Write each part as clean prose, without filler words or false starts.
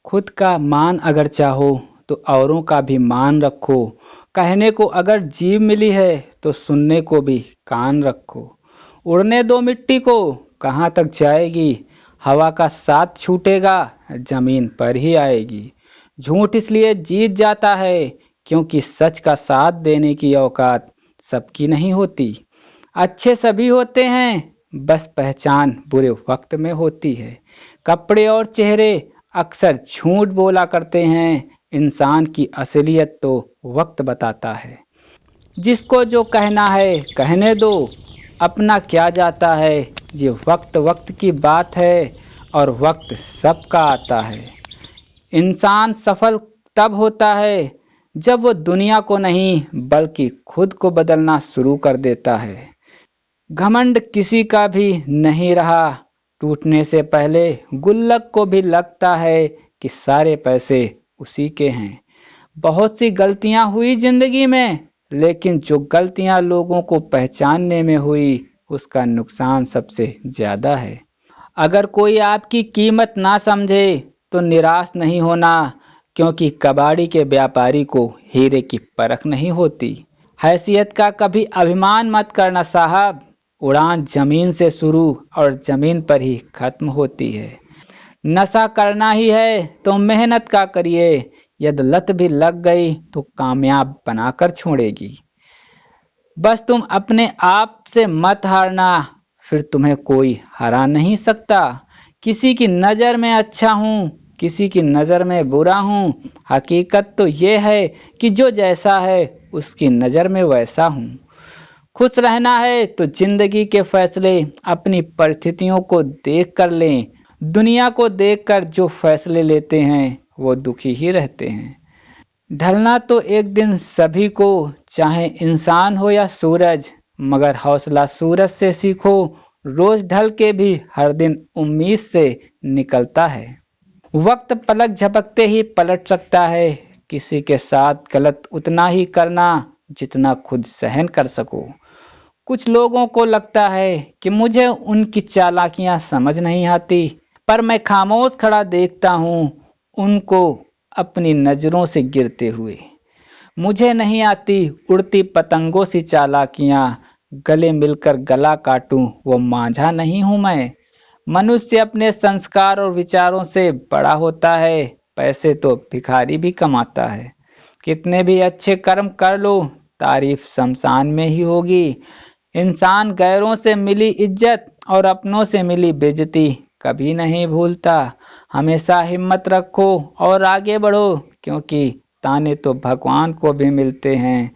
खुद का मान अगर चाहो तो औरों का भी मान रखो। कहने को अगर जीभ मिली है तो सुनने को भी कान रखो। उड़ने दो मिट्टी को, कहाँ तक जाएगी। हवा का साथ छूटेगा, जमीन पर ही आएगी। झूठ इसलिए जीत जाता है क्योंकि सच का साथ देने की औकात सबकी नहीं होती। अच्छे सभी होते हैं, बस पहचान बुरे वक्त में होती है। कपड़े और चेहरे अक्सर झूठ बोला करते हैं, इंसान की असलियत तो वक्त बताता है। जिसको जो कहना है कहने दो, अपना क्या जाता है। ये वक्त वक्त की बात है और वक्त सबका आता है। इंसान सफल तब होता है जब वो दुनिया को नहीं बल्कि खुद को बदलना शुरू कर देता है। घमंड किसी का भी नहीं रहा, टूटने से पहले गुल्लक को भी लगता है कि सारे पैसे उसी के हैं। बहुत सी गलतियां हुई जिंदगी में, लेकिन जो गलतियां लोगों को पहचानने में हुई उसका नुकसान सबसे ज्यादा है। अगर कोई आपकी कीमत ना समझे तो निराश नहीं होना, क्योंकि कबाड़ी के व्यापारी को हीरे की परख नहीं होती। हैसियत का कभी अभिमान मत करना साहब, उड़ान जमीन से शुरू और जमीन पर ही खत्म होती है। नशा करना ही है तो मेहनत का करिए, यदि लत भी लग गई तो कामयाब बनाकर छोड़ेगी। बस तुम अपने आप से मत हारना, फिर तुम्हें कोई हरा नहीं सकता। किसी की नज़र में अच्छा हूँ, किसी की नज़र में बुरा हूँ। हकीकत तो ये है कि जो जैसा है उसकी नज़र में वैसा हूँ। खुश रहना है तो जिंदगी के फैसले अपनी परिस्थितियों को देख कर लें। दुनिया को देखकर जो फैसले लेते हैं वो दुखी ही रहते हैं। ढलना तो एक दिन सभी को, चाहे इंसान हो या सूरज, मगर हौसला सूरज से सीखो। रोज ढल के भी हर दिन उम्मीद से निकलता है। वक्त पलक झपकते ही पलट सकता है। किसी के साथ गलत उतना ही करना जितना खुद सहन कर सको। कुछ लोगों को लगता है कि मुझे उनकी चालाकियां समझ नहीं आती, पर मैं खामोश खड़ा देखता हूँ उनको अपनी नजरों से गिरते हुए। मुझे नहीं आती उड़ती पतंगों सी चालाकियां, गले मिलकर गला काटूं वो मांझा नहीं हूं मैं। मनुष्य अपने संस्कार और विचारों से बड़ा होता है, पैसे तो भिखारी भी कमाता है। कितने भी अच्छे कर्म कर लो, तारीफ शमशान में ही होगी। इंसान गैरों से मिली इज्जत और अपनों से मिली बेइज्जती कभी नहीं भूलता। हमेशा हिम्मत रखो और आगे बढ़ो, क्योंकि ताने तो भगवान को भी मिलते हैं,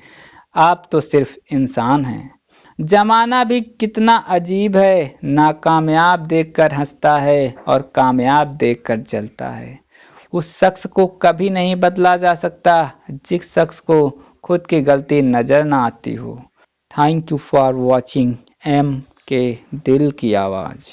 आप तो सिर्फ इंसान हैं। जमाना भी कितना अजीब है, नाकामयाब देखकर हंसता है और कामयाब देखकर जलता है। उस शख्स को कभी नहीं बदला जा सकता जिस शख्स को खुद की गलती नजर ना आती हो। Thank you for watching M K दिल की आवाज़।